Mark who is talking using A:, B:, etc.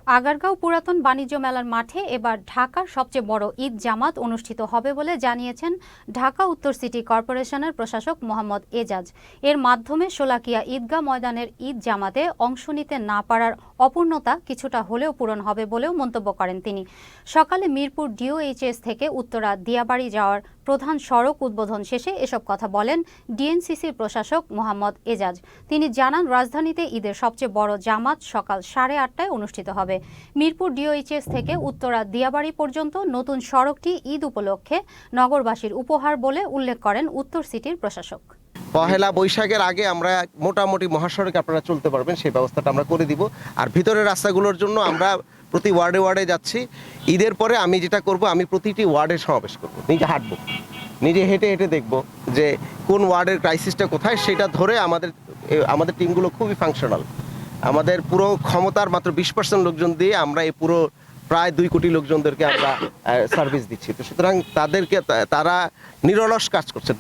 A: আগারগাঁও পুরাতন বাণিজ্য মেলার মাঠে এবার ঢাকার সবচেয়ে বড় ঈদ জামাত অনুষ্ঠিত হবে বলে জানিয়েছেন ঢাকা উত্তর সিটি কর্পোরেশনের প্রশাসক মোহাম্মদ এজাজ। এর মাধ্যমে শোলাকিয়া ঈদগাহ ময়দানের ঈদ জামাতে অংশ নিতে না পারার অপূর্ণতা কিছুটা হলেও পূরণ হবে বলেও মন্তব্য করেন তিনি। সকালে মিরপুর ডিওএইচএস থেকে উত্তরা দিয়াবাড়ি যাওয়ার প্রধান সড়ক উদ্বোধন শেষে এসব কথা বলেন ডিএনসিসির প্রশাসক মোহাম্মদ এজাজ। তিনি জানান, রাজধানীতে ঈদের সবচেয়ে বড় জামাত সকাল 8:30টায় অনুষ্ঠিত হবে। মিরপুর ডিওএইচএস থেকে উত্তরা দিয়াবাড়ি পর্যন্ত নতুন সড়কটি ঈদ উপলক্ষে নগরবাসীর উপহার বলে উল্লেখ করেন উত্তর সিটির প্রশাসক।
B: পহেলা বৈশাখের আগে আমরা মোটামুটি মহাসড়কে আপনারা চলতে পারবেন, সেই ব্যবস্থাটা আমরা করে দিব। আর ভিতরের রাস্তাগুলোর জন্য আমরা প্রতি ওয়ার্ডে ওয়ার্ডে যাচ্ছি। ঈদের পরে আমি যেটা করব, আমি প্রতিটি ওয়ার্ডে সমাবেশ করব, নিজে হাঁটবো, নিজে হেঁটে হেঁটে দেখব যে কোন ওয়ার্ডের ক্রাইসিসটা কোথায়, সেটা ধরে আমাদের টিমগুলো খুবই ফাংশনাল। আমাদের পুরো ক্ষমতার মাত্র 20% লোকজন দিয়ে আমরা এই পুরো প্রায় 2 কোটি লোকজনদেরকে আমরা সার্ভিস দিচ্ছি। তো সুতরাং তারা নিরলস কাজ করছে।